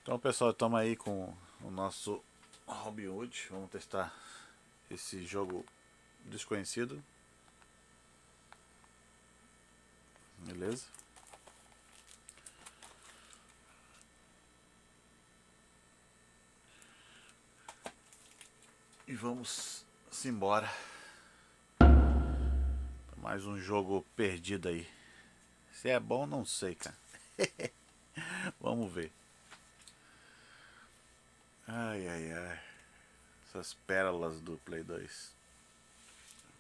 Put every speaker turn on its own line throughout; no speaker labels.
Então, pessoal, estamos aí com o nosso Robin Hood. Vamos testar esse jogo desconhecido. Beleza? E vamos embora. Mais um jogo perdido aí. Se é bom, não sei, cara. Vamos ver. Ai, ai, ai. Essas pérolas do Play 2.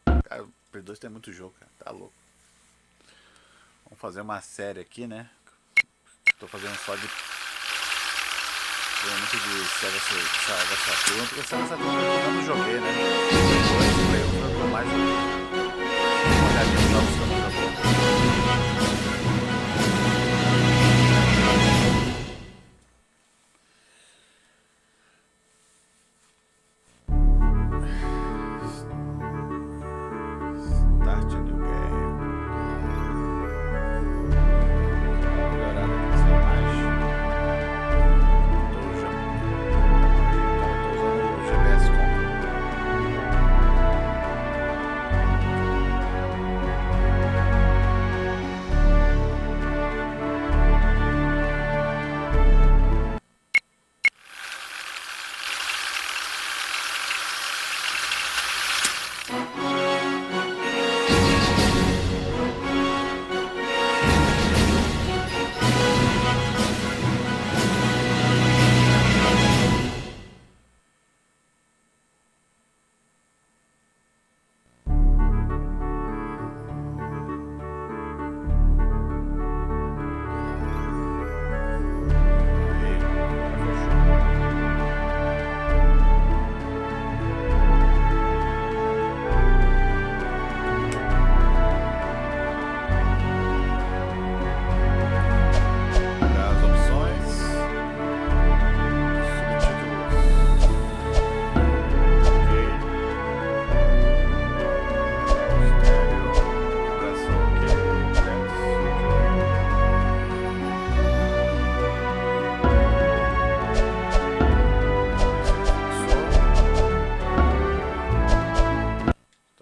Cara, o Play 2 tem muito jogo, cara. Tá louco. Vamos fazer uma série aqui, né? Tô fazendo só de... Muito de Sega Saturn, porque Sega Saturn eu não joguei, né? O Play 1 foi o que eu mais joguei. Vamos olhar aqui os jogos que eu não joguei.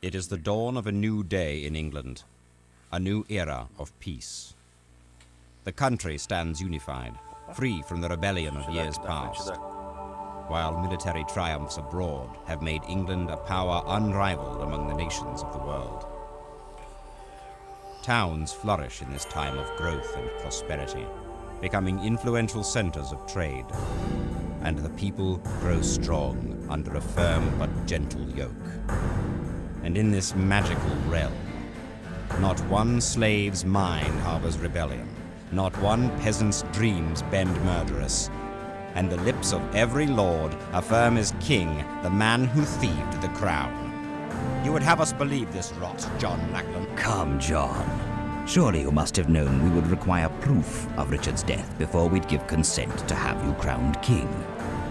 It is the dawn of a new day in England, a new era of peace. The country stands unified, free from the rebellion of years past, while military triumphs abroad have made England a power unrivaled among the nations of the world. Towns flourish in this time of growth and prosperity, becoming influential centers of trade, and the people grow strong under a firm but gentle yoke. And in this magical realm, not one slave's mind harbors rebellion, not one peasant's dreams bend murderous, and the lips of every lord affirm as king the man who thieved the crown. You would have us believe this rot, John Lackland?
Come, John. Surely you must have known we would require proof of Richard's death before we'd give consent to have you crowned king.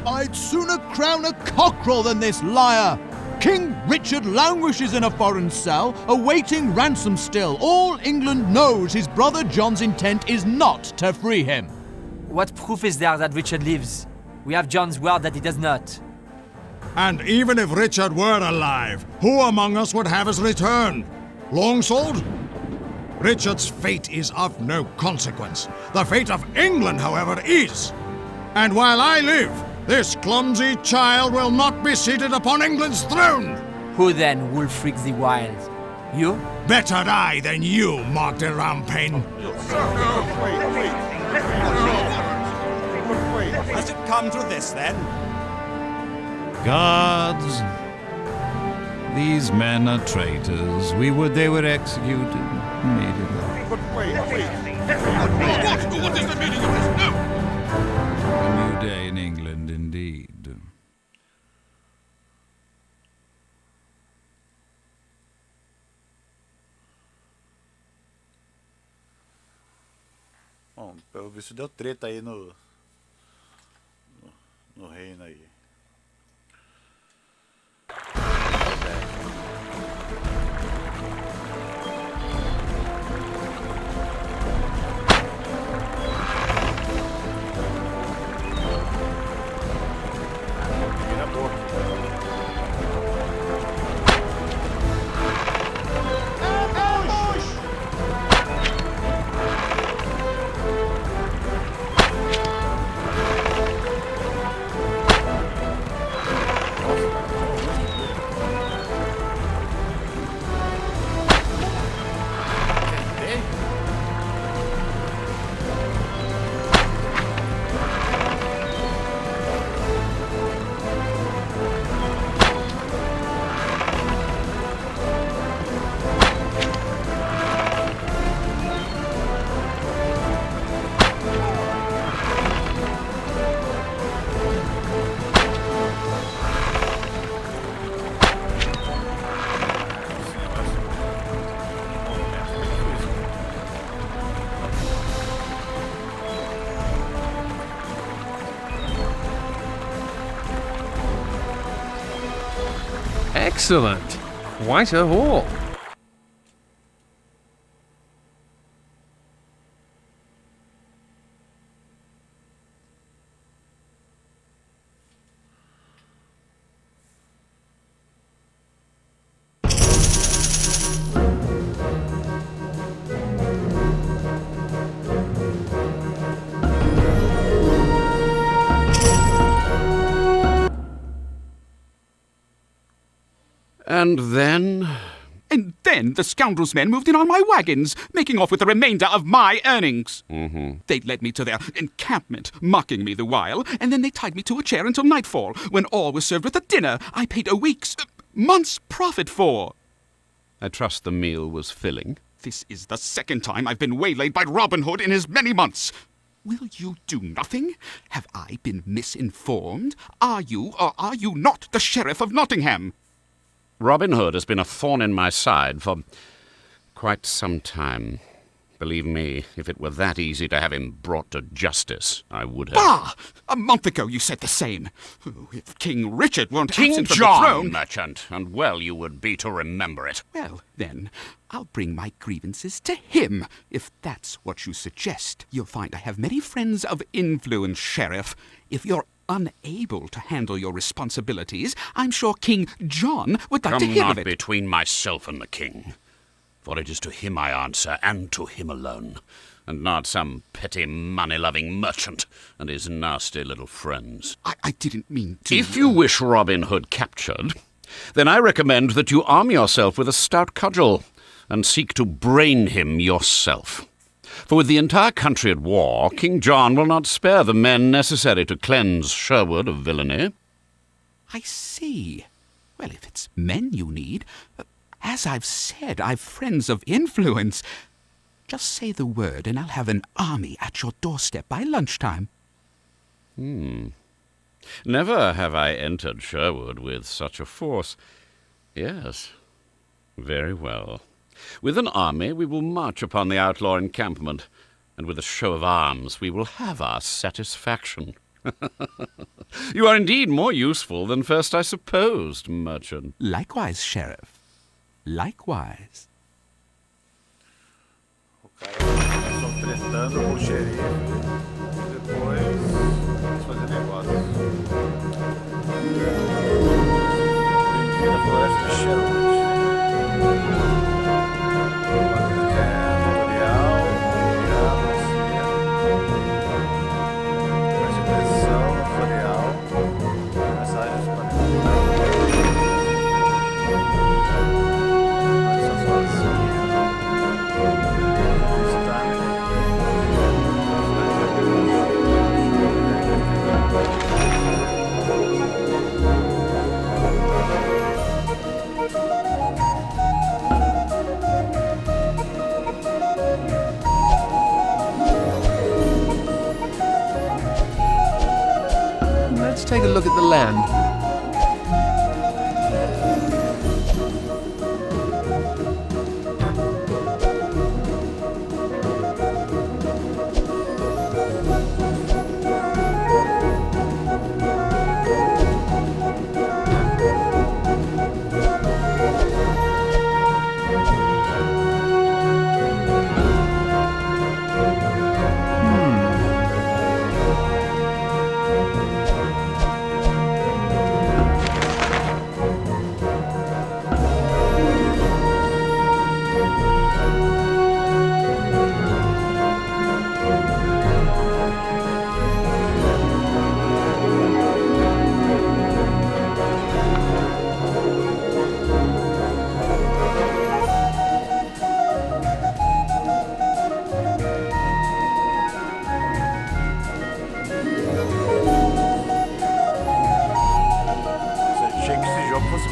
I'd sooner crown a cockerel than this liar! King Richard languishes in a foreign cell, awaiting ransom still. All England knows his brother John's intent is not to free him.
What proof is there that Richard lives? We have John's word that he does not.
And even if Richard were alive, who among us would have his return? Longsword? Richard's fate is of no consequence. The fate of England, however, is. And while I live, this clumsy child will not be seated upon England's throne!
Who then, Wulfric the Wild? You?
Better die than you, Mark de Rampain.
Has it come to this, then?
Gods, these men are traitors. We would they were executed. Made it up.
What is the meaning of this? No!
A new day in England, indeed.
Bom, pelo visto deu treta aí no reino aí.
Excellent. Quite a haul.
And then...
And then the scoundrels' men moved in on my wagons, making off with the remainder of my earnings. They led me to their encampment, mocking me the while, and then they tied me to a chair until nightfall, when all was served with a dinner I paid a week's, month's profit for.
I trust the meal was filling.
This is the second time I've been waylaid by Robin Hood in as many months. Will you do nothing? Have I been misinformed? Are you or are you not the Sheriff of Nottingham?
Robin Hood has been a thorn in my side for quite some time. Believe me, if it were that easy to have him brought to justice, I would have...
Bah! A month ago you said the same. Oh, if King Richard weren't
King
absent from
John,
the throne...
merchant, and well you would be to remember it.
Well, then, I'll bring my grievances to him, if that's what you suggest. You'll find I have many friends of influence, Sheriff. If you're unable to handle your responsibilities, I'm sure King John would like to hear of it.
Come not between myself and the king, for it is to him I answer, and to him alone, and not some petty money-loving merchant and his nasty little friends.
I didn't mean to...
If you wish Robin Hood captured, then I recommend that you arm yourself with a stout cudgel, and seek to brain him yourself. For with the entire country at war, King John will not spare the men necessary to cleanse Sherwood of villainy.
I see. Well, if it's men you need, as I've said, I've friends of influence. Just say the word and I'll have an army at your doorstep by lunchtime.
Never have I entered Sherwood with such a force. Yes, very well. With an army we will march upon the outlaw encampment, and with a show of arms we will have our satisfaction. You are indeed more useful than first I supposed, merchant.
Likewise, Sheriff. Likewise.
O cara começou tretando com o xerife, depois quis fazer negócio. Bem-vindo à floresta de Sherwood.
Let's take a look at the land.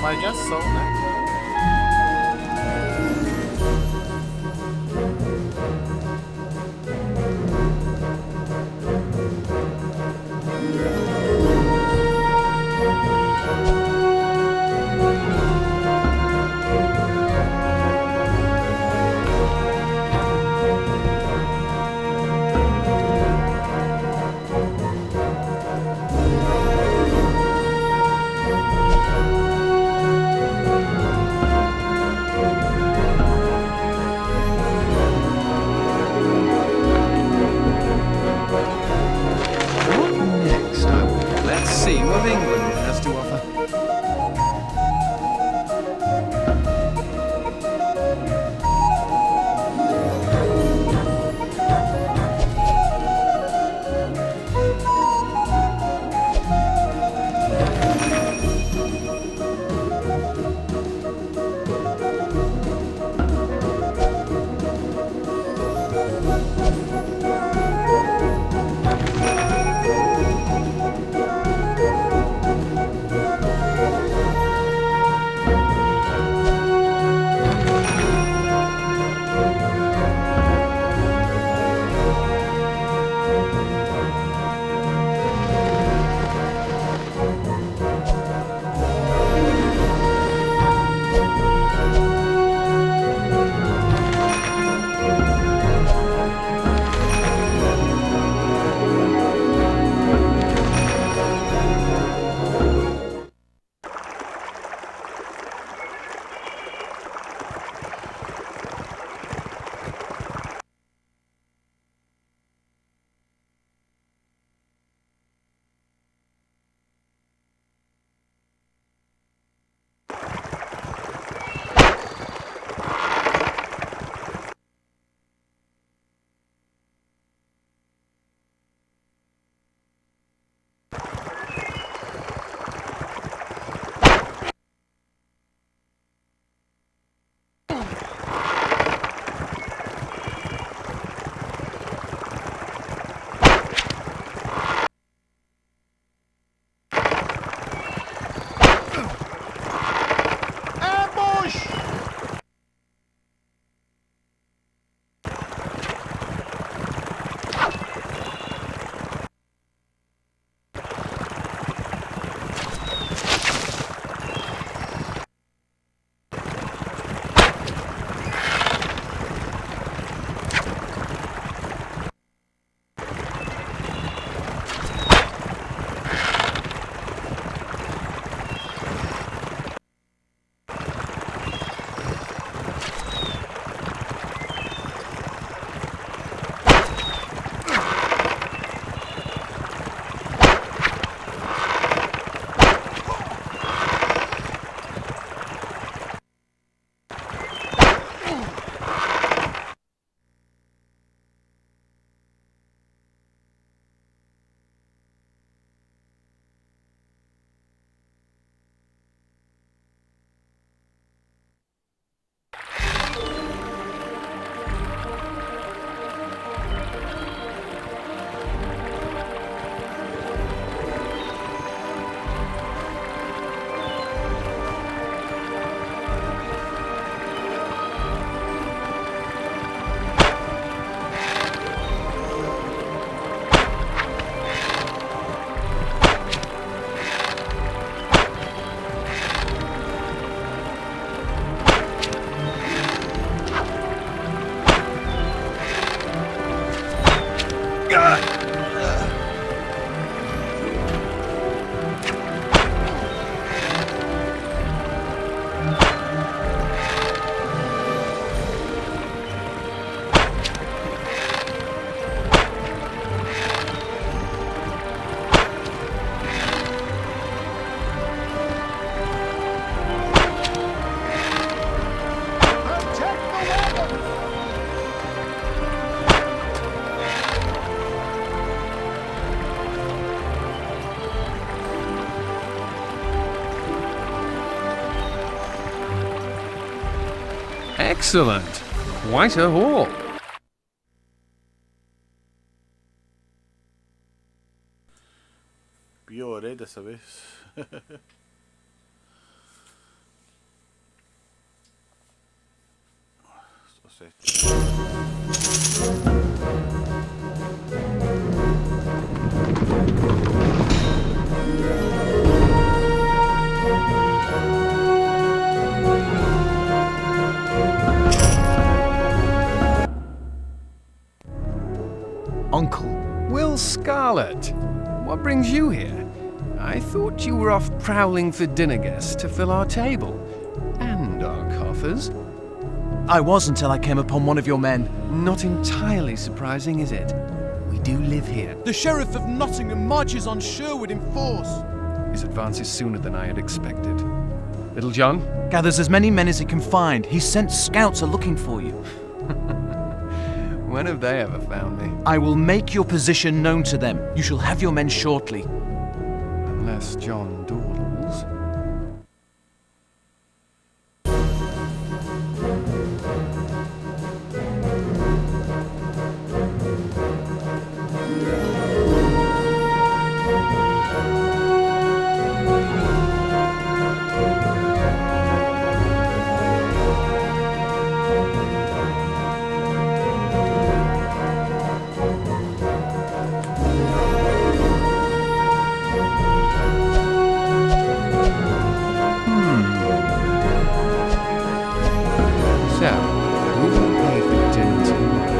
Mais de ação, né?
Excellent. Quite a haul.
Piorei dessa vez. Estou certo.
Uncle.
Will Scarlet, what brings you here? I thought you were off prowling for dinner guests to fill our table. And our coffers.
I was until I came upon one of your men.
Not entirely surprising, is it? We do live here.
The Sheriff of Nottingham marches on Sherwood in force.
His advance is sooner than I had expected. Little John?
Gathers as many men as he can find. He sent scouts are looking for you.
When have they ever found me?
I will make your position known to them. You shall have your men shortly.
Unless John dawdles. So, who will pay for dinner tomorrow?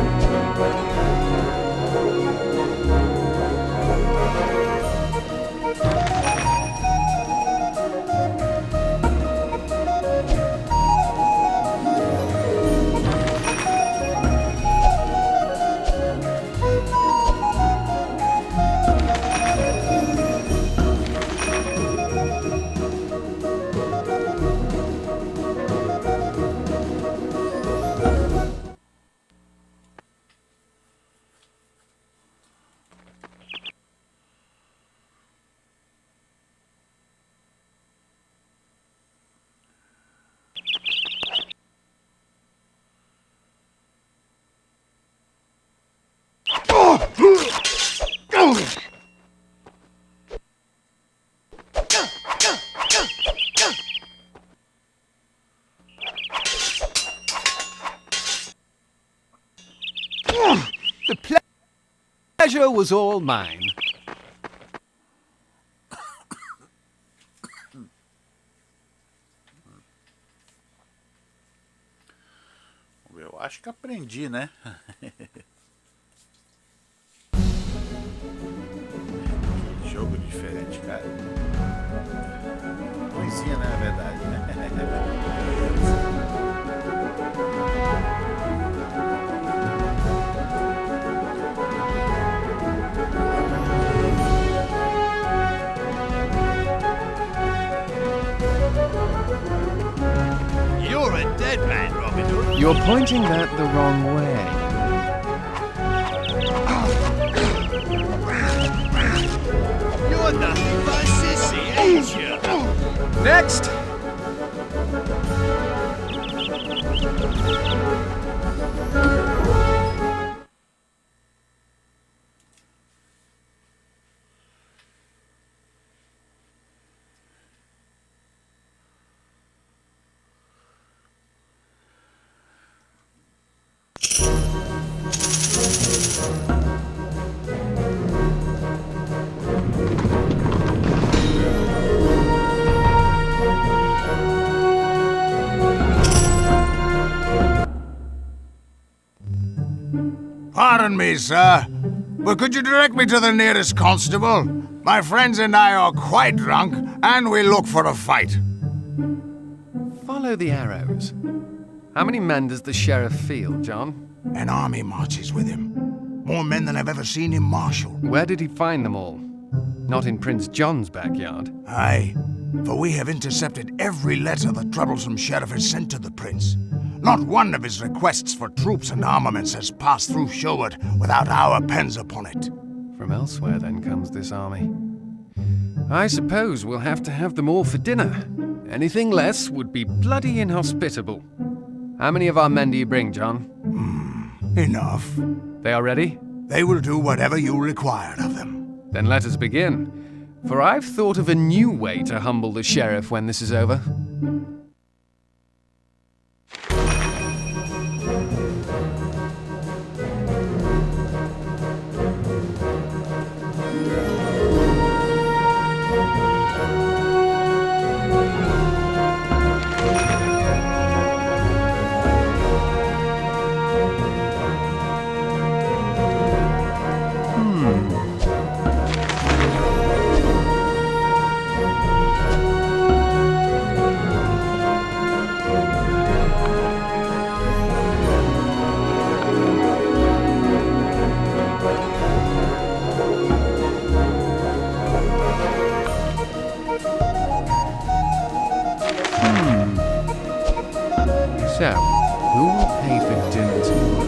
The pleasure was all mine.
Eu acho que aprendi, né? Que jogo diferente, cara. Poesia, né? Na verdade, né?
You're a dead man, Robin Hood.
You're pointing that the wrong way.
You're nothing but a sissy, ain't you?
Next!
Pardon me, sir, but could you direct me to the nearest constable? My friends and I are quite drunk, and we look for a fight.
Follow the arrows. How many men does the sheriff field, John?
An army marches with him. More men than I've ever seen him marshal.
Where did he find them all? Not in Prince John's backyard.
Aye, for we have intercepted every letter the troublesome sheriff has sent to the prince. Not one of his requests for troops and armaments has passed through Sherwood without our pens upon it.
From elsewhere, then, comes this army. I suppose we'll have to have them all for dinner. Anything less would be bloody inhospitable. How many of our men do you bring, John?
Enough.
They are ready?
They will do whatever you require of them.
Then let us begin. For I've thought of a new way to humble the sheriff when this is over. So, who will pay for dinner tomorrow?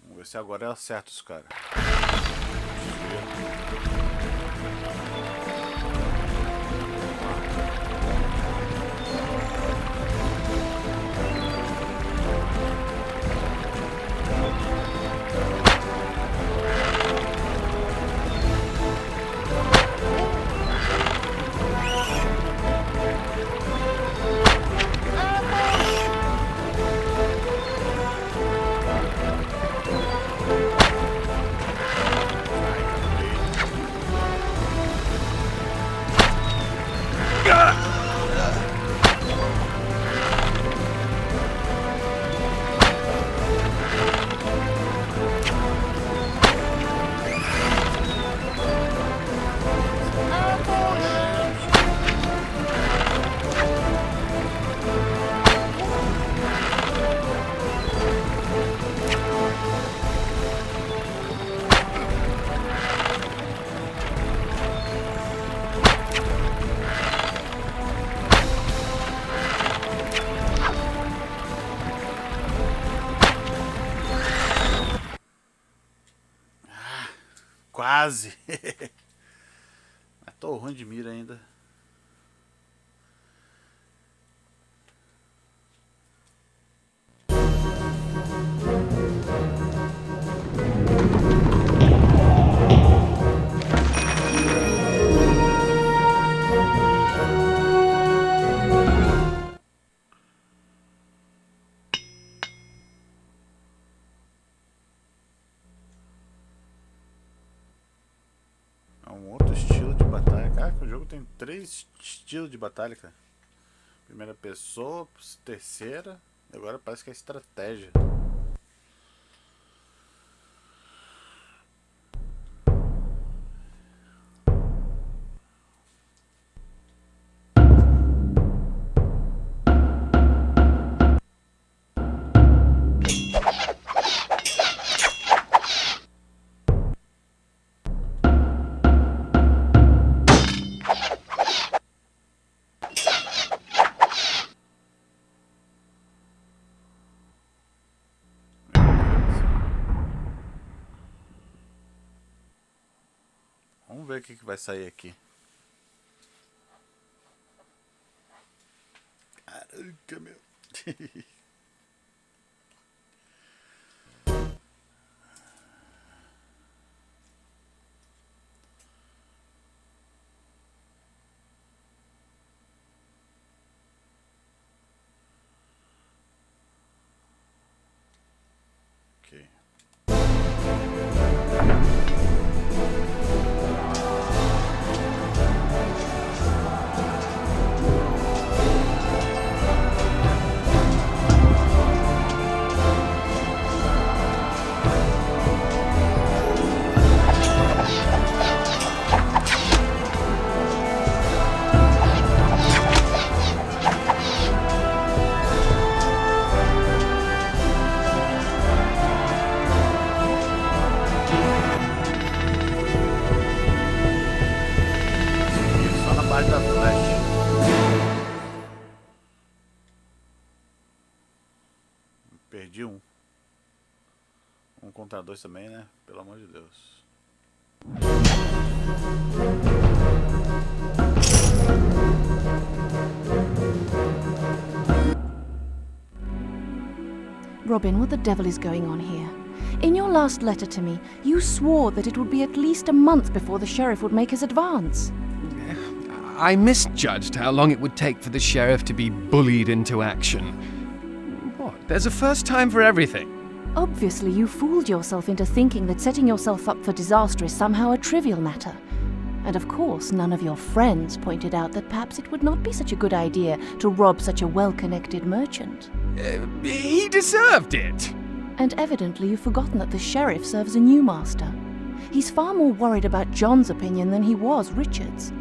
Vamos ver se agora é acerto os caras. Quase. Mas tô ruim de mira ainda. Outro estilo de batalha. Cara, o jogo tem 3 estilos de batalha, cara. Primeira pessoa, terceira, e agora parece que é estratégia. Vamos ver o que vai sair aqui. Caraca, meu. Ok. parte da flecha. Perdi um. Um contra dois também, né? Pelo amor de Deus.
Robin, what the devil is going on here? In your last letter to me, you swore that it would be at least a month before the sheriff would make his advance.
I misjudged how long it would take for the sheriff to be bullied into action. What? There's a first time for everything.
Obviously, you fooled yourself into thinking that setting yourself up for disaster is somehow a trivial matter. And of course, none of your friends pointed out that perhaps it would not be such a good idea to rob such a well-connected merchant.
He deserved it.
And evidently you've forgotten that the sheriff serves a new master. He's far more worried about John's opinion than he was Richard's.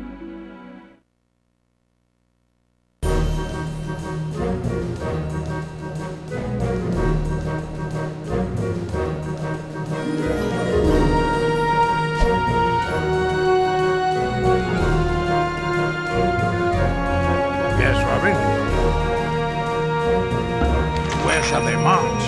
Yes, Robin? Where shall they march?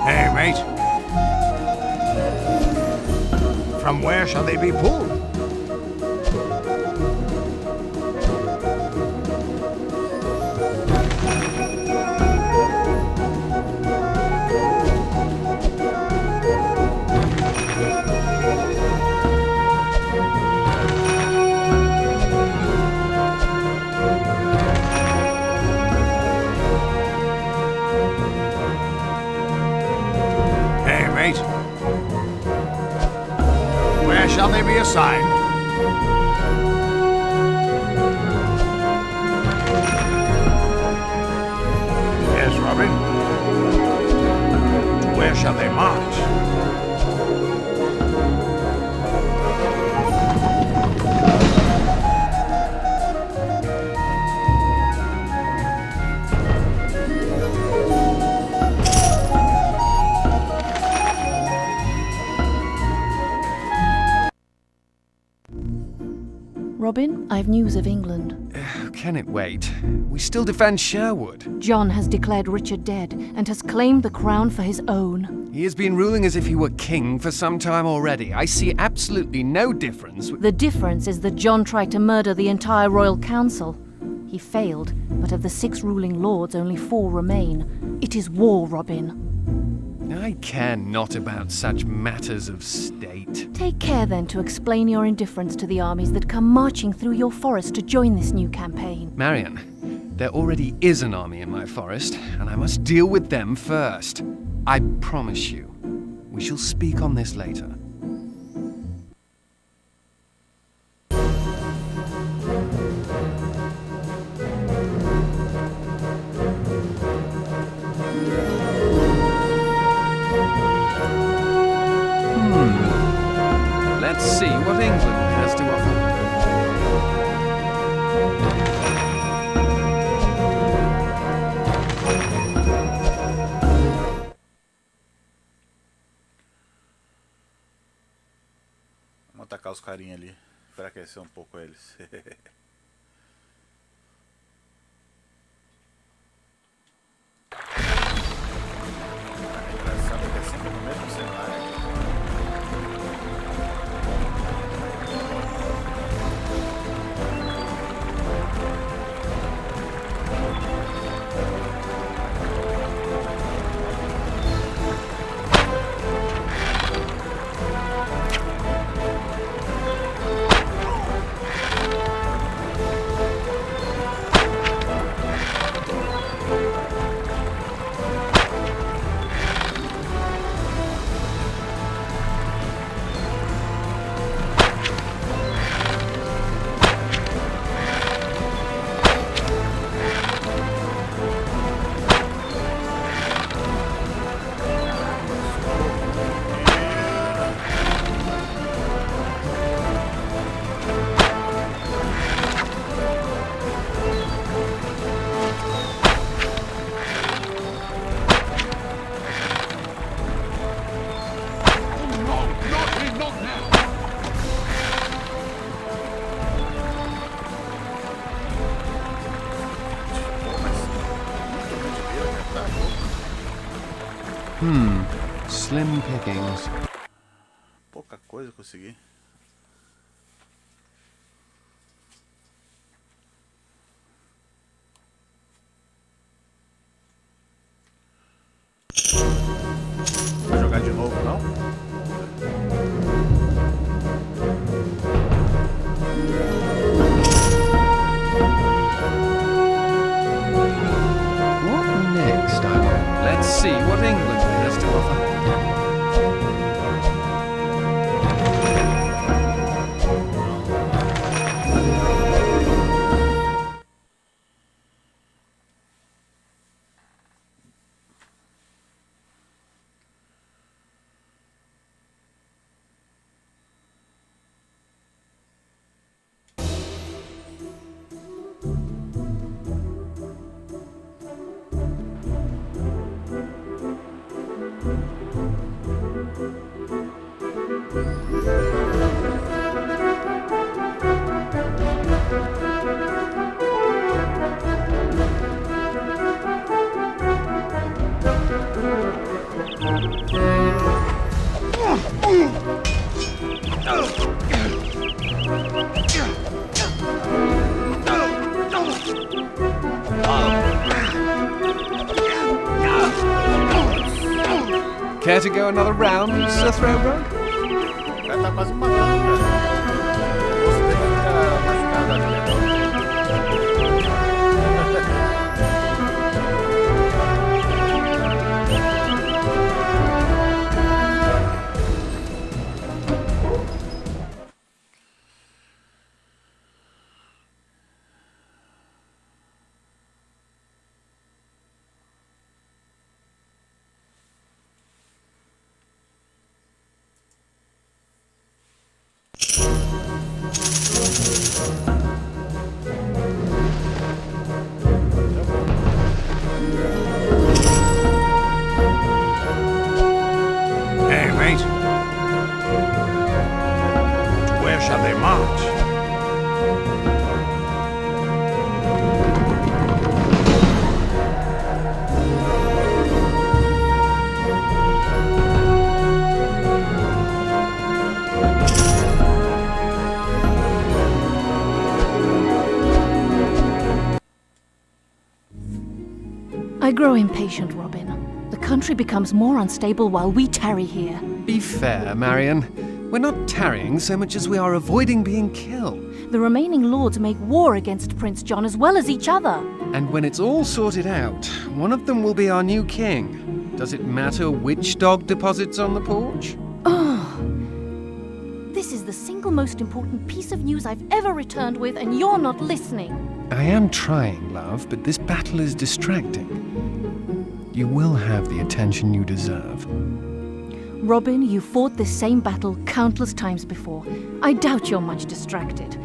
Hey, mate. From where shall they be pulled? Hey, mate. Where shall they be assigned? Yes, Robin. Where shall they march?
Robin, I've news of England.
Can it wait? We still defend Sherwood.
John has declared Richard dead and has claimed the crown for his own.
He has been ruling as if he were king for some time already. I see absolutely no difference.
The difference is that John tried to murder the entire royal council. He failed, but of the 6 ruling lords, only 4 remain. It is war, Robin.
I care not about such matters of state.
Take care then to explain your indifference to the armies that come marching through your forest to join this new campaign.
Marion, there already is an army in my forest, and I must deal with them first. I promise you. We shall speak on this later. Let's see what England has to offer.
Vamos atacar os carinha ali. Enfraquecer um pouco eles. Engraçado que é sempre no mesmo cenário.
Slim pickings.
Pouca coisa eu consegui. Vou jogar de novo, não?
What next, I wonder? Let's see what England has to offer. Care to go another round, Sir Throwbrook?
O cara tá quase me matando, cara. Você tem que ficar machucado ali.
Hey, mate. Where shall they march?
I grow impatient, Robin. The country becomes more unstable while we tarry here.
Be fair, Marion. We're not tarrying so much as we are avoiding being killed.
The remaining lords make war against Prince John as well as each other.
And when it's all sorted out, one of them will be our new king. Does it matter which dog deposits on the porch?
This is the single most important piece of news I've ever returned with, and you're not listening.
I am trying, love, but this battle is distracting. You will have the attention you deserve.
Robin, you fought this same battle countless times before. I doubt you're much distracted.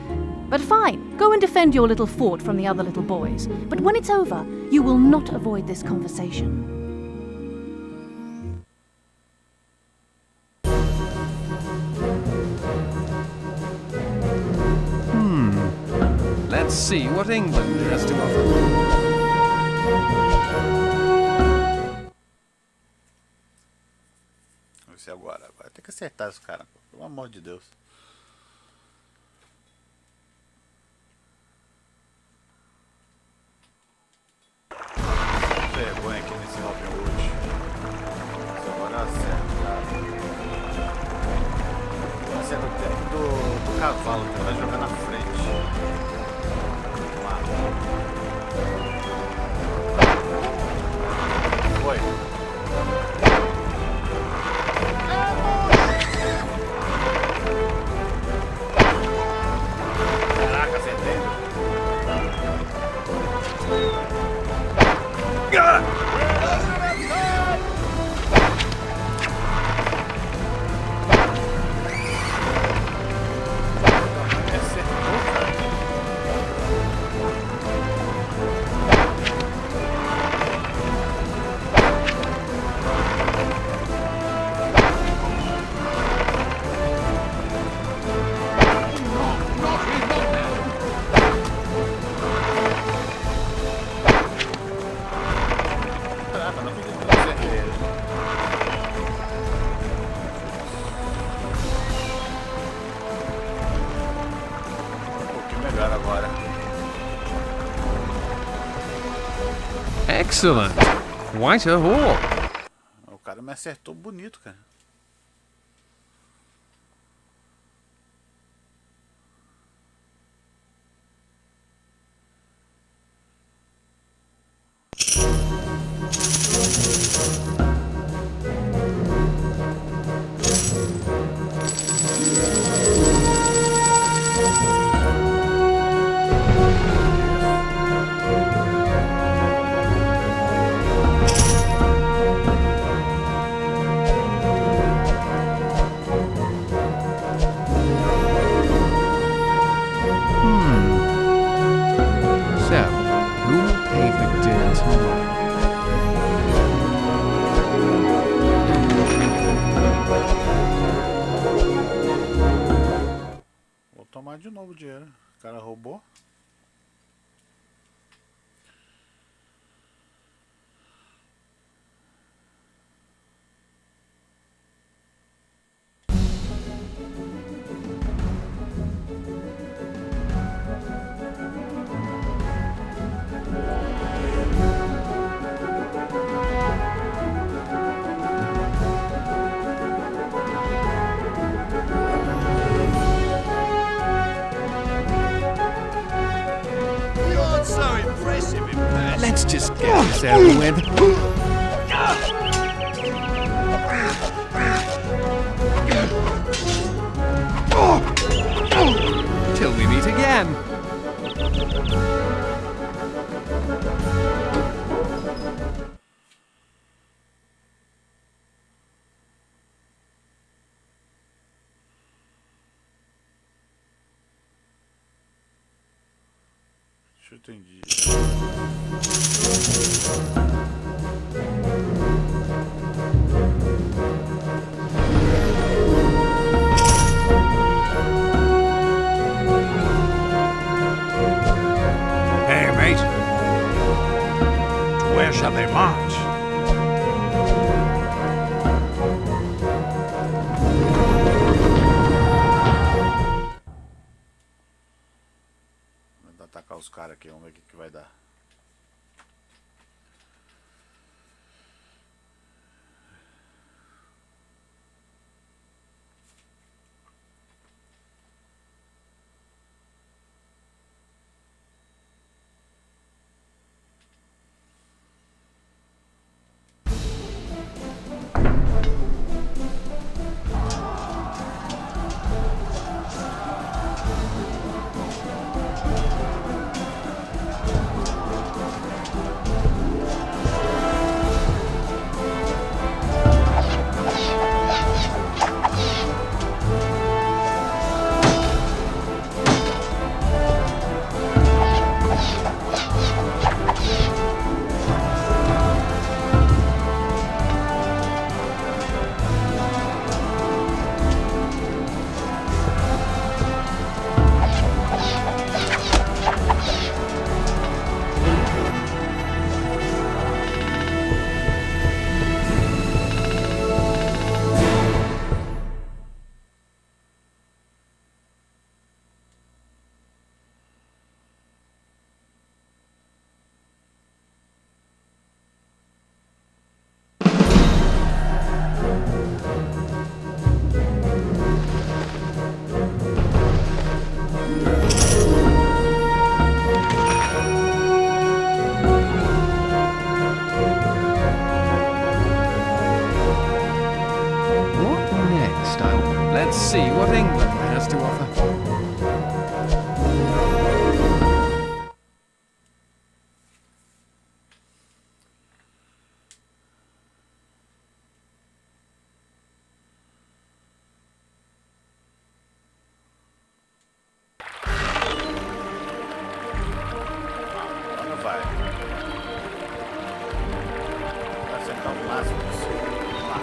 But fine, go and defend your little fort from the other little boys. But when it's over, you will not avoid this conversation.
Let's see what England has to offer.
Vamos ver agora. Vai ter que acertar esse cara, pelo amor de Deus. Vergonha aqui nesse Robin Hood. Isso agora acerta, cara. Acerta o tempo do cavalo, que vai jogar na frente. Vamos lá. Foi. Caraca, acertei.
Excellent. Quite a haul.
O cara me acertou bonito, cara.
So, who will pay for dinner tomorrow?
Vou tomar de novo o dinheiro. O cara roubou.
Let's just get this over with. Till we meet again.
Deixa eu entender.
Hey, mate. Where shall they march?
Vou atacar os caras aqui, vamos ver o que vai dar.
Let's see what England has to offer.
Agora vai. Vai acertar o máximo possível. Vamos lá.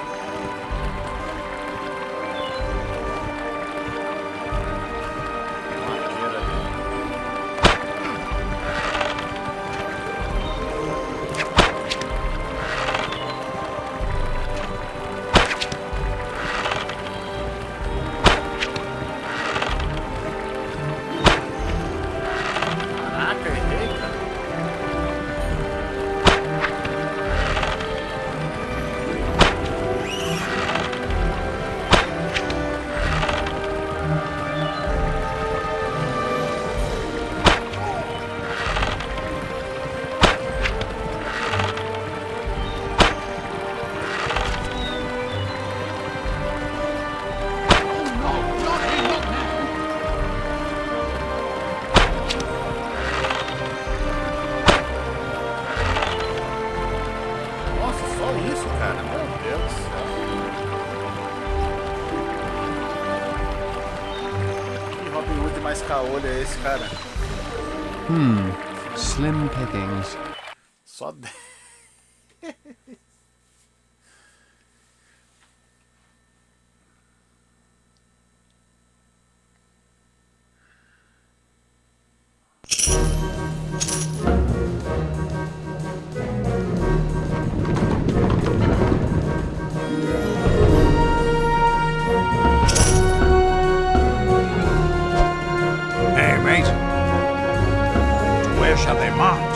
mais caolho é esse, cara?
Slim pickings.
Só 10.
Hey, mate. Where shall they march?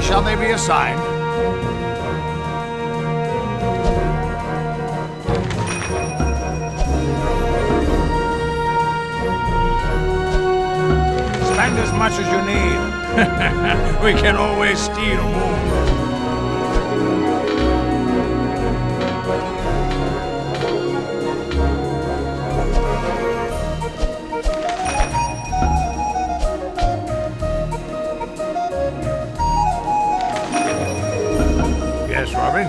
Shall they be assigned? Spend as much as you need. We can always steal more. Yes, Robin?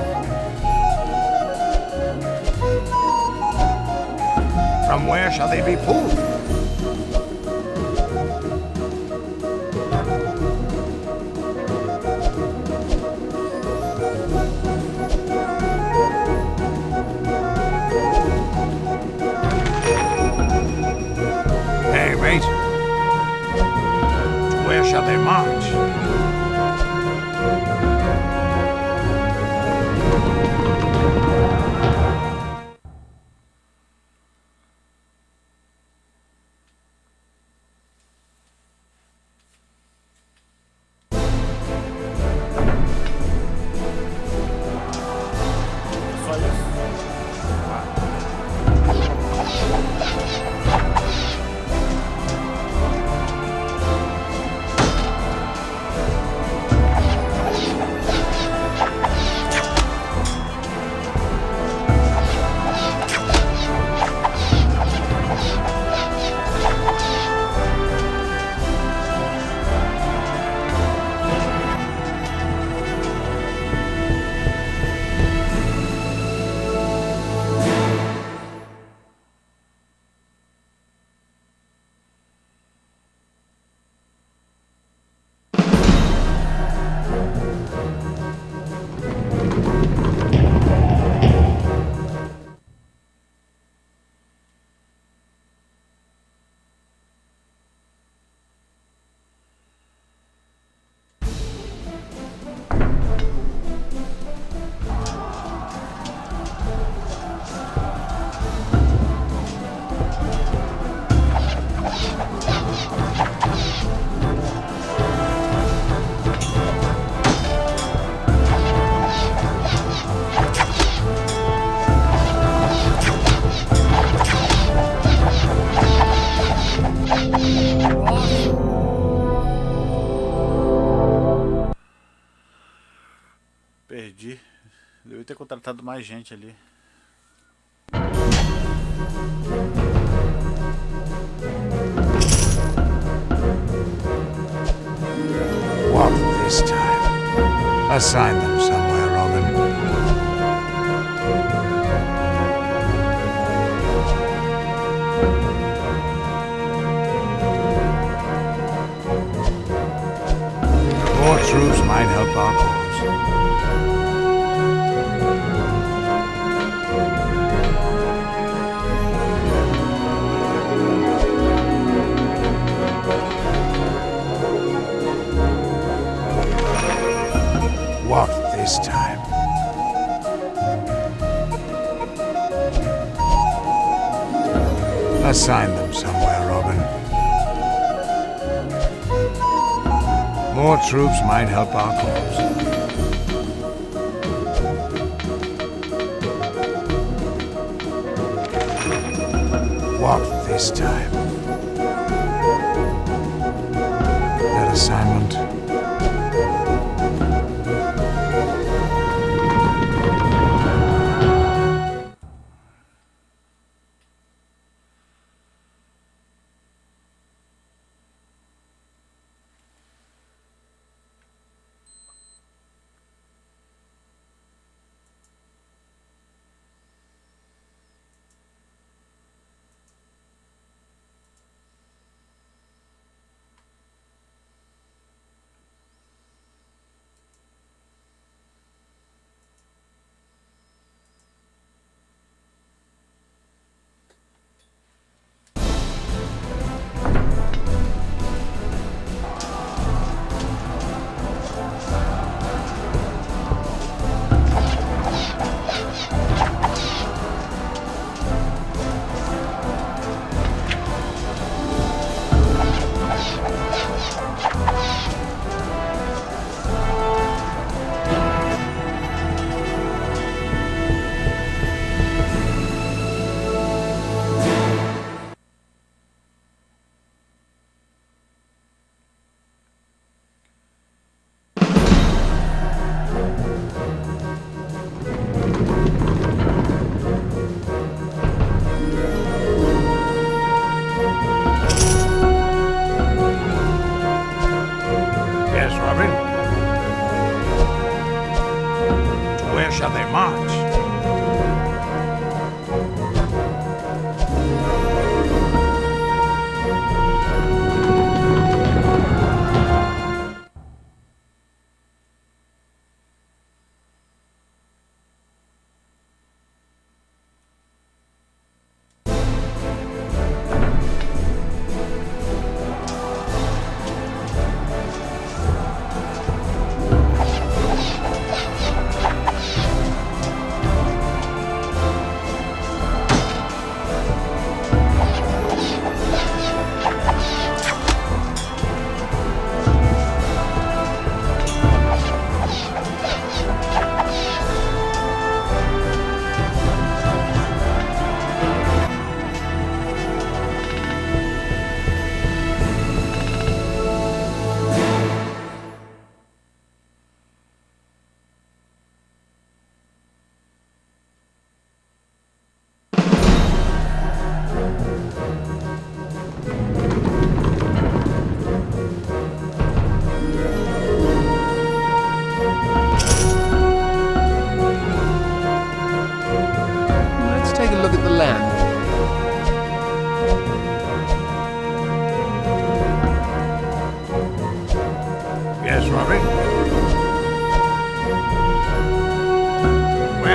From where shall they be pulled? Hey, mate. Where shall they march?
Perdi. Devia ter contratado mais gente ali.
What this time? Assign them somewhere, Robin. More troops might help our cause. What this time? Assign them somewhere, Robin. More troops might help our cause. What this time? That assignment. Shall they march?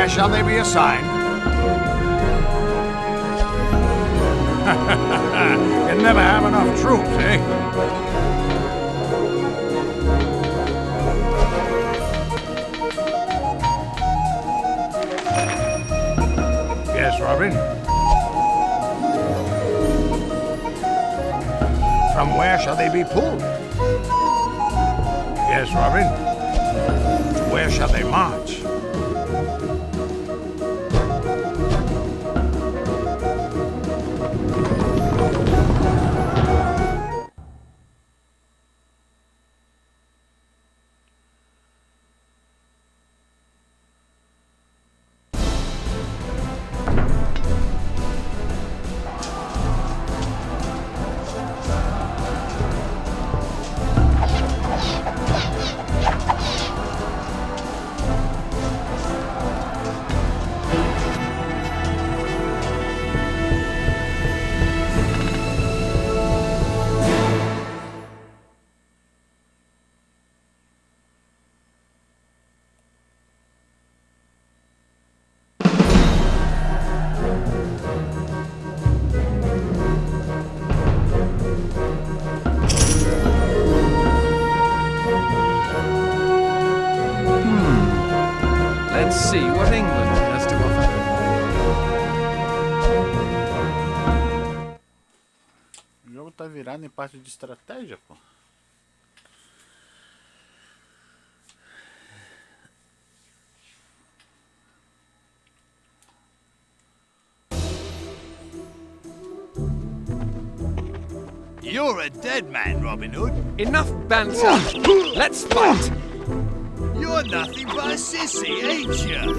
Shall they be assigned? You never have enough troops, eh? Yes, Robin? From where shall they be pulled? Yes, Robin? To where shall they march?
Let's see what England has to offer.
O jogo tá virado em parte de estratégia, pô.
You're a dead man, Robin Hood.
Enough banter. Let's fight.
You're nothing but a sissy, ain't you?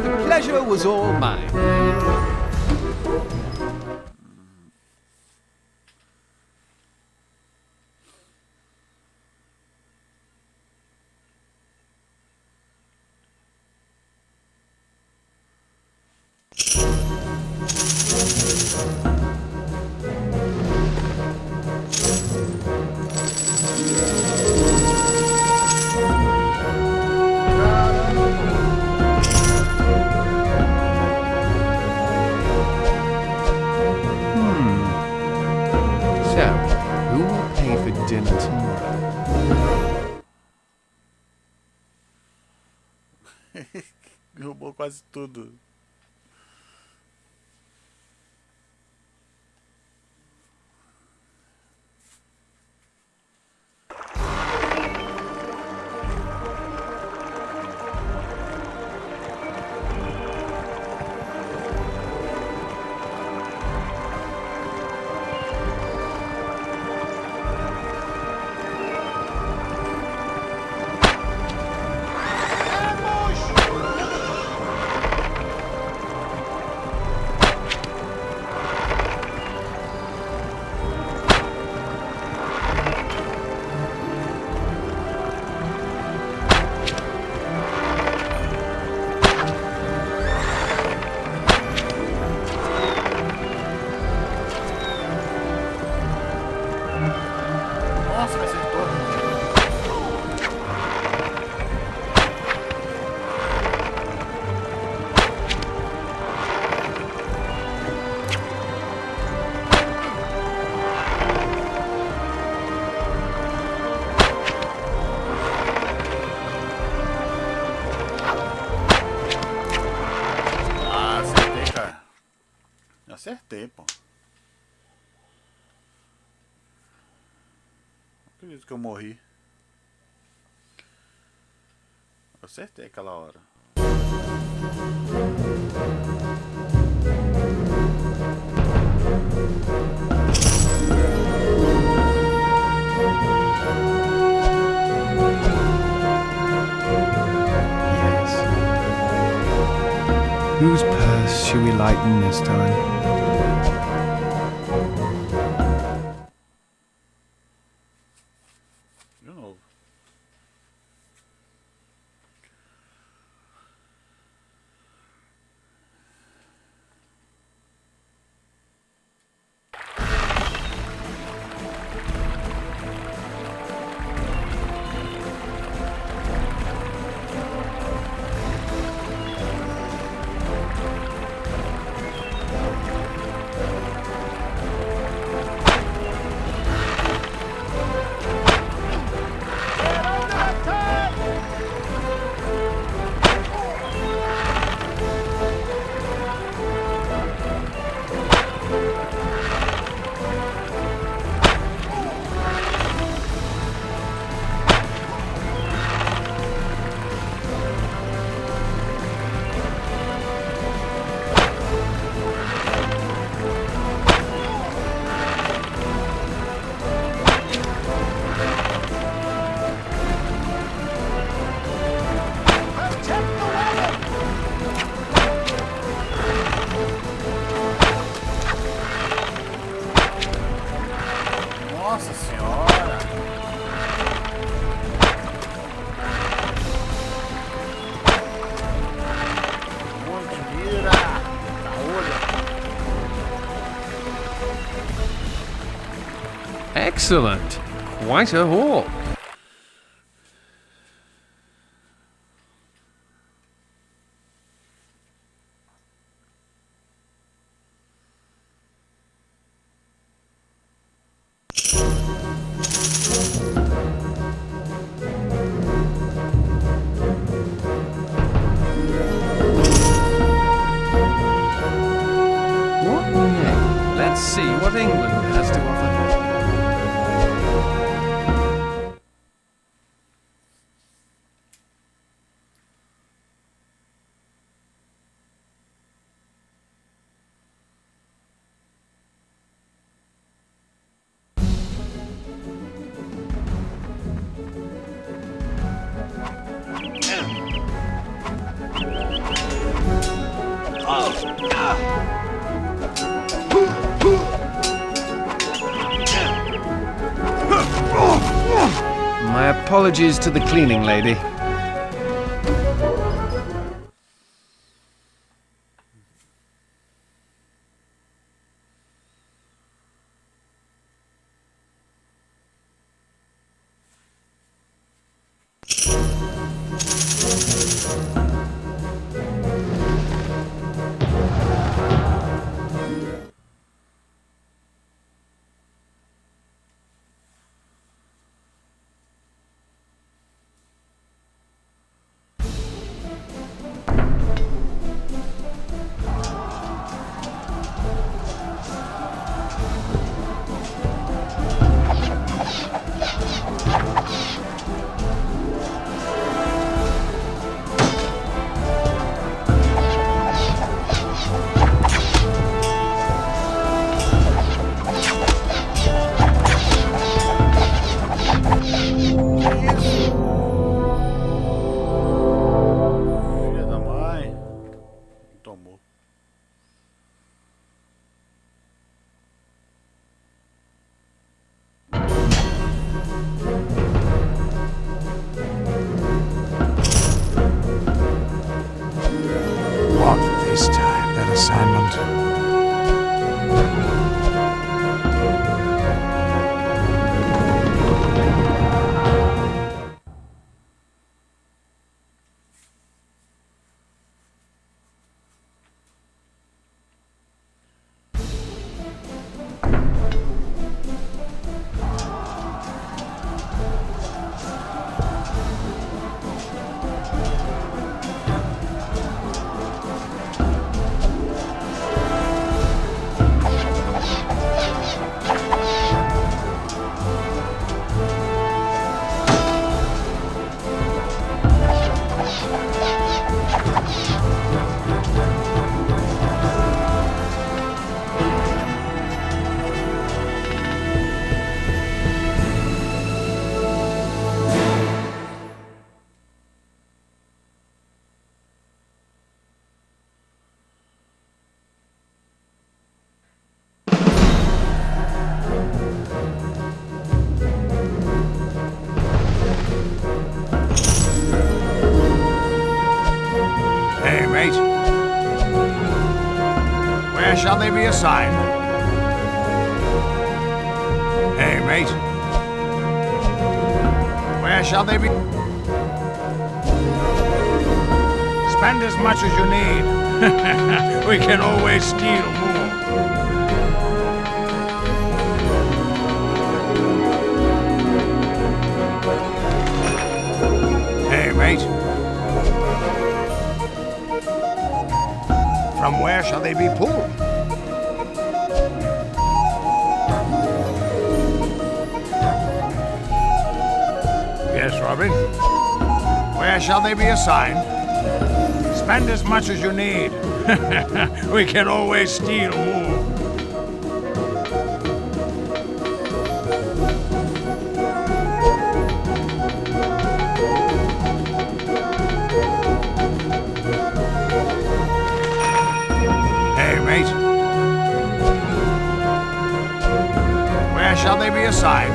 The pleasure was all mine. So, who will pay for dinner tomorrow?
Roubou quase tudo. Nossa, me acertou. Ah, acertei, cara. Acertei, pô. Acredito que eu morri. Eu acertei aquela hora.
Yes. Whose purse shall we lighten this time?
De novo. Nossa senhora! Onde mira? Olha!
Excellent. Quite a hawk. see what England has to offer. My apologies to the cleaning lady.
Filha da mãe. Tomou.
What this time, that assignment? Hey, mate. Where shall they be assigned? Hey, mate. Where shall they be? Spend as much as you need. We can always steal more. Hey, mate. From where shall they be pulled? Yes, Robin. Where shall they be assigned? Spend as much as you need. We can always steal more. Hey, mate. Where shall they be assigned?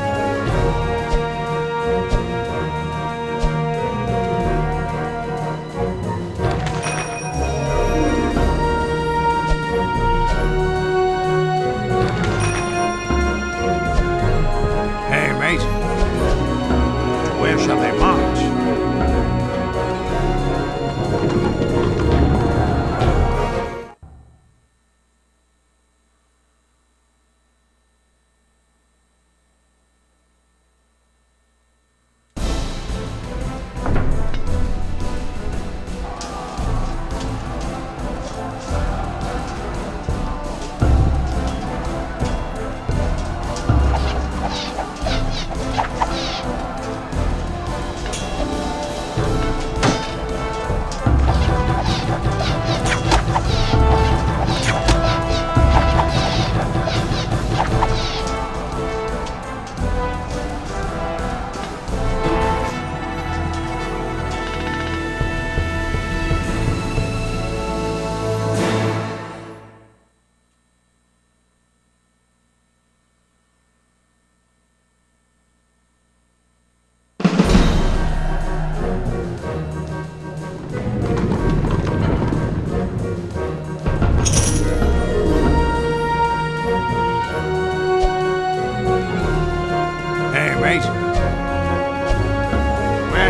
Hey, mate. Where shall they march?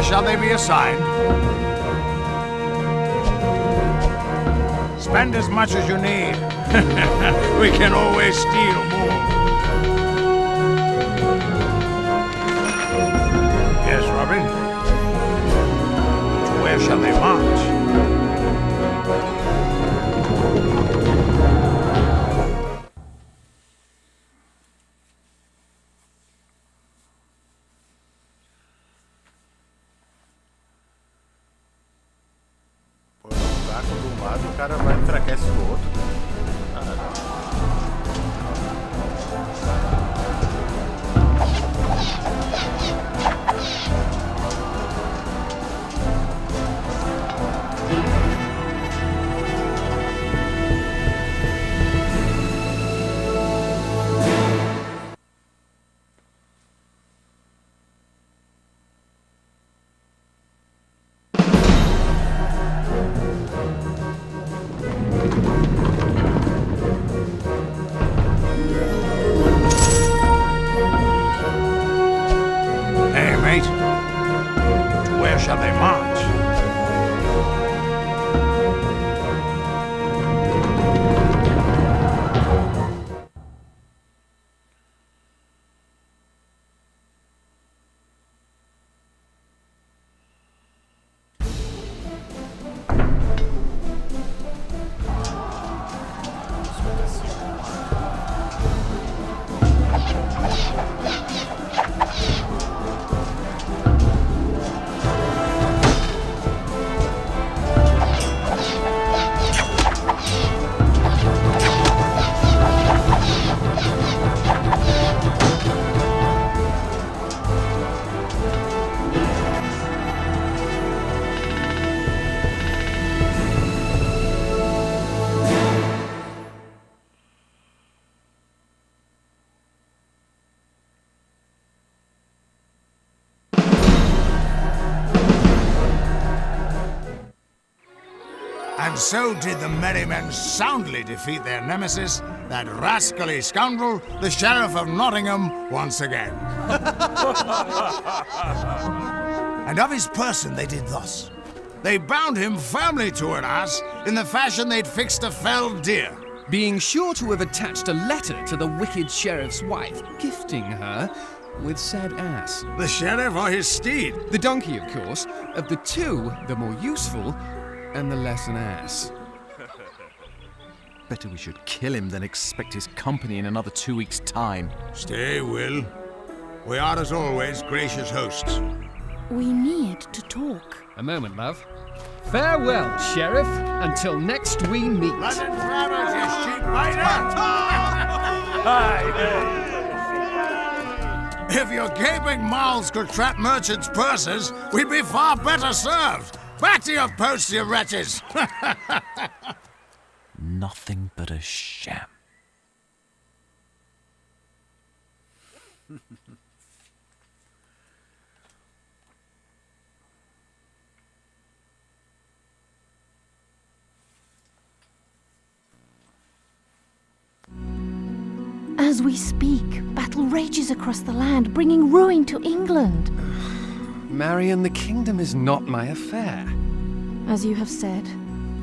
shall they be assigned? Spend as much as you need. We can always steal more. Yes, Robin? To where shall they march?
Pô, um lugar quando um lado o cara vai enfraquece o outro.
Shall they march? And so did the merry men soundly defeat their nemesis, that rascally scoundrel, the Sheriff of Nottingham, once again. And of his person they did thus. They bound him firmly to an ass, in the fashion they'd fixed a felled deer.
Being sure to have attached a letter to the wicked sheriff's wife, gifting her with said ass.
The sheriff or his steed?
The donkey, of course. Of the two, the more useful, and the less an ass.
Better we should kill him than expect his company in another 2 weeks' time.
Stay, Will. We are, as always, gracious hosts.
We need to talk.
A moment, love. Farewell, Sheriff, until next we meet.
London travels, you sheep biter! If your gaping mouths could trap merchants' purses, we'd be far better served. Back to your posts, you wretches!
Nothing but a sham.
As we speak, battle rages across the land, bringing ruin to England.
Marion, the kingdom is not my affair.
As you have said,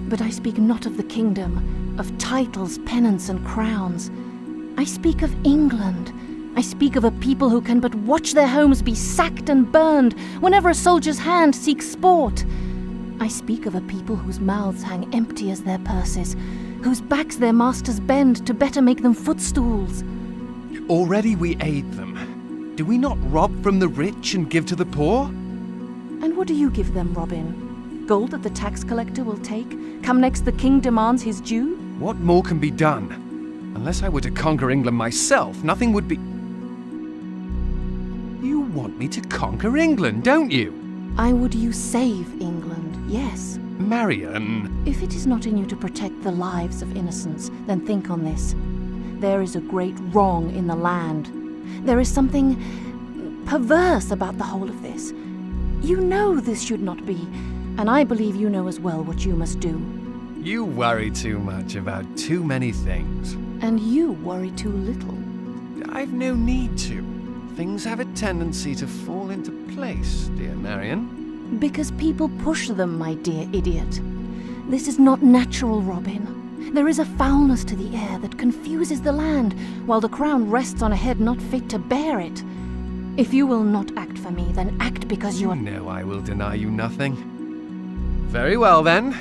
but I speak not of the kingdom, of titles, pennants, and crowns. I speak of England. I speak of a people who can but watch their homes be sacked and burned whenever a soldier's hand seeks sport. I speak of a people whose mouths hang empty as their purses, whose backs their masters bend to better make them footstools.
Already we aid them. Do we not rob from the rich and give to the poor?
And what do you give them, Robin? Gold that the tax collector will take? Come next the king demands his due?
What more can be done? Unless I were to conquer England myself, nothing would be... You want me to conquer England, don't you?
I would you save England, yes.
Marion...
If it is not in you to protect the lives of innocents, then think on this. There is a great wrong in the land. There is something perverse about the whole of this. You know this should not be, and I believe you know as well what you must do.
You worry too much about too many things.
And you worry too little.
I've no need to. Things have a tendency to fall into place, dear Marion.
Because people push them, my dear idiot. This is not natural, Robin. There is a foulness to the air that confuses the land, while the crown rests on a head not fit to bear it. If you will not act for me, then act because you are...
No, I will deny you nothing. Very well, then.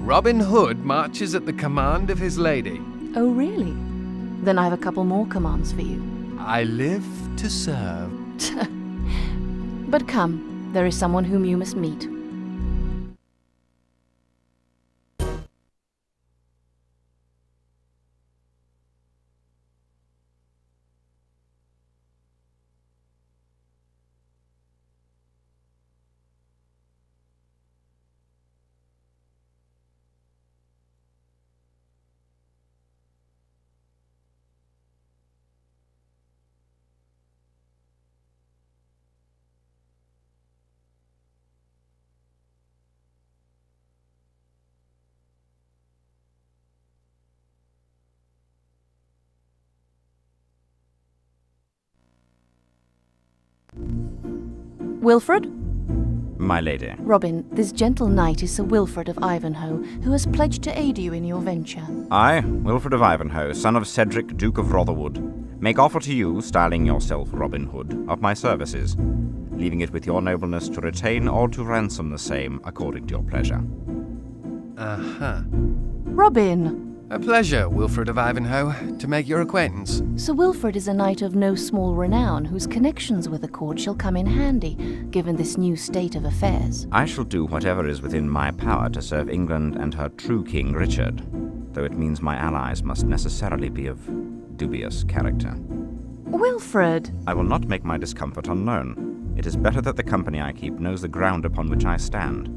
Robin Hood marches at the command of his lady.
Oh, really? Then I have a couple more commands for you.
I live to serve.
But come, there is someone whom you must meet. Wilfred?
My lady.
Robin, this gentle knight is Sir Wilfred of Ivanhoe, who has pledged to aid you in your venture.
I, Wilfred of Ivanhoe, son of Cedric, Duke of Rotherwood, make offer to you, styling yourself Robin Hood, of my services, leaving it with your nobleness to retain or to ransom the same according to your pleasure.
Uh-huh.
Robin!
A pleasure, Wilfred of Ivanhoe, to make your acquaintance.
Sir Wilfred is a knight of no small renown, whose connections with the court shall come in handy, given this new state of affairs.
I shall do whatever is within my power to serve England and her true king, Richard, though it means my allies must necessarily be of dubious character.
Wilfred!
I will not make my discomfort unknown. It is better that the company I keep knows the ground upon which I stand.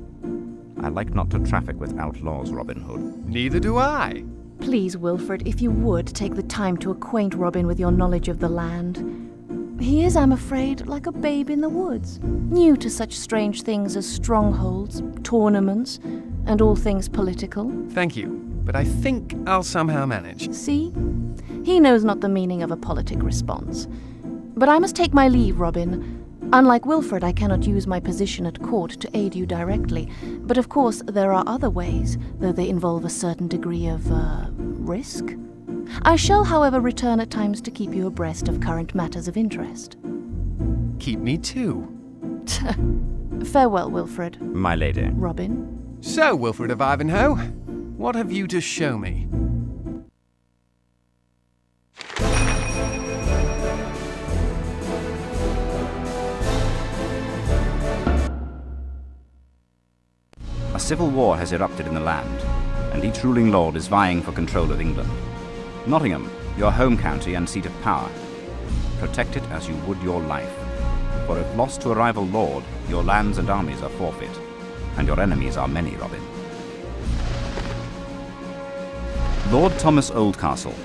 I like not to traffic with outlaws, Robin Hood.
Neither do I.
Please, Wilfred, if you would, take the time to acquaint Robin with your knowledge of the land. He is, I'm afraid, like a babe in the woods, new to such strange things as strongholds, tournaments, and all things political.
Thank you, but I think I'll somehow manage.
See? He knows not the meaning of a politic response. But I must take my leave, Robin. Unlike Wilfred, I cannot use my position at court to aid you directly, but of course there are other ways, though they involve a certain degree of, risk. I shall, however, return at times to keep you abreast of current matters of interest.
Keep me too.
Farewell, Wilfred.
My lady.
Robin.
So, Wilfred of Ivanhoe, what have you to show me?
A civil war has erupted in the land, and each ruling lord is vying for control of England. Nottingham, your home county and seat of power. Protect it as you would your life. For if lost to a rival lord, your lands and armies are forfeit, and your enemies are many, Robin. Lord Thomas Oldcastle,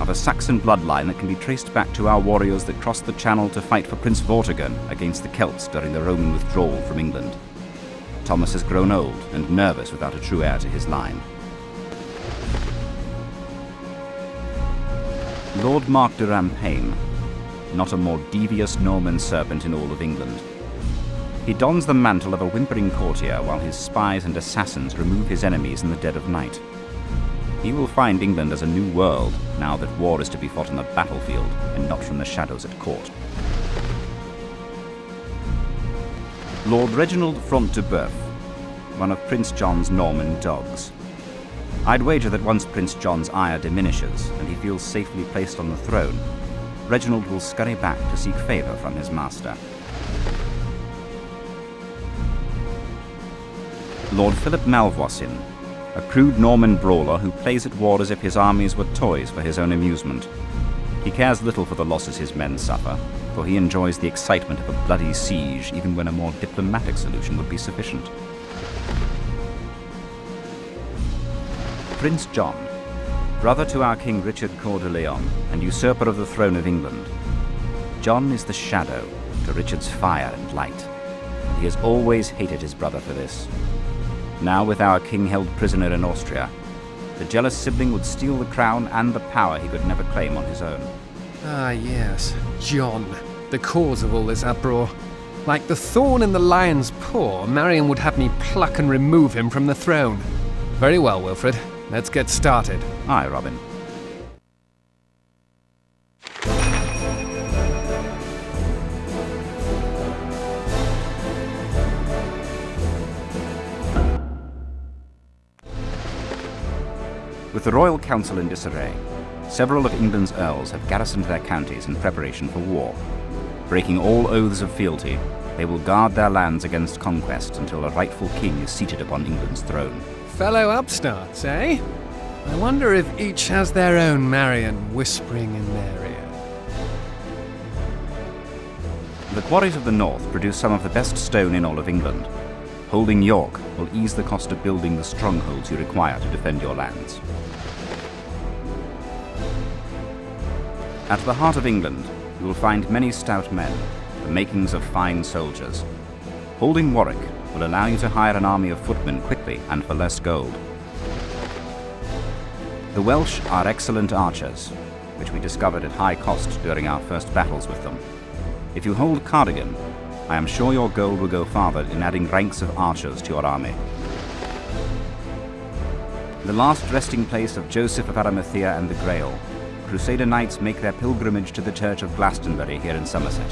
of a Saxon bloodline that can be traced back to our warriors that crossed the Channel to fight for Prince Vortigern against the Celts during the Roman withdrawal from England. Thomas has grown old and nervous without a true heir to his line. Lord Mark de Rampaine, not a more devious Norman serpent in all of England. He dons the mantle of a whimpering courtier while his spies and assassins remove his enemies in the dead of night. He will find England as a new world now that war is to be fought on the battlefield and not from the shadows at court. Lord Reginald Front de Boeuf, one of Prince John's Norman dogs. I'd wager that once Prince John's ire diminishes and he feels safely placed on the throne, Reginald will scurry back to seek favor from his master. Lord Philip Malvoisin, a crude Norman brawler who plays at war as if his armies were toys for his own amusement. He cares little for the losses his men suffer, for he enjoys the excitement of a bloody siege even when a more diplomatic solution would be sufficient. Prince John, brother to our King Richard Coeur de Leão and usurper of the throne of England. John is the shadow to Richard's fire and light, and he has always hated his brother for this. Now with our king held prisoner in Austria, the jealous sibling would steal the crown and the power he could never claim on his own.
Ah, yes, John, the cause of all this uproar. Like the thorn in the lion's paw, Marion would have me pluck and remove him from the throne. Very well, Wilfred. Let's get started.
Aye, Robin. With the Royal Council in disarray, several of England's earls have garrisoned their counties in preparation for war. Breaking all oaths of fealty, they will guard their lands against conquest until a rightful king is seated upon England's throne.
Fellow upstarts, eh? I wonder if each has their own Marion whispering in their ear.
The quarries of the north produce some of the best stone in all of England. Holding York will ease the cost of building the strongholds you require to defend your lands. At the heart of England, you will find many stout men, the makings of fine soldiers. Holding Warwick will allow you to hire an army of footmen quickly and for less gold. The Welsh are excellent archers, which we discovered at high cost during our first battles with them. If you hold Cardigan, I am sure your gold will go farther in adding ranks of archers to your army. The last resting place of Joseph of Arimathea and the Grail, Crusader knights make their pilgrimage to the Church of Glastonbury here in Somerset.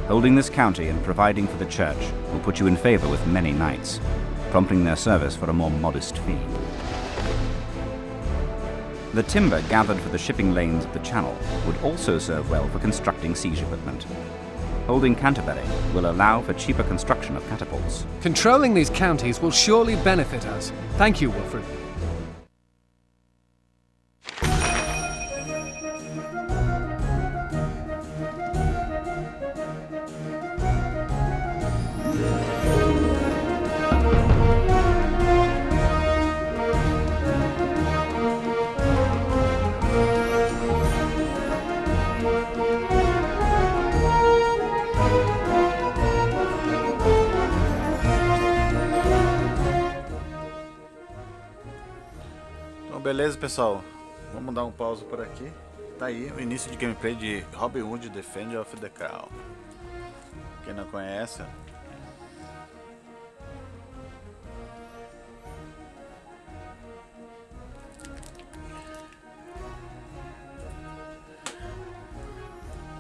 Holding this county and providing for the church will put you in favour with many knights, prompting their service for a more modest fee. The timber gathered for the shipping lanes of the Channel would also serve well for constructing siege equipment. Holding Canterbury will allow for cheaper construction of catapults.
Controlling these counties will surely benefit us. Thank you, Wilfred.
Beleza, pessoal, vamos dar um pause por aqui. Tá aí o início de gameplay de Robin Hood Defender of the Crown. Quem não conhece,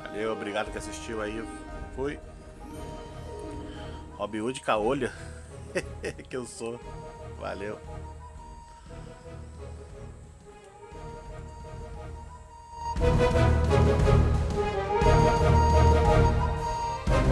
valeu, obrigado que assistiu aí. Fui Robin Hood caolha que eu sou. Valeu.
Thank you.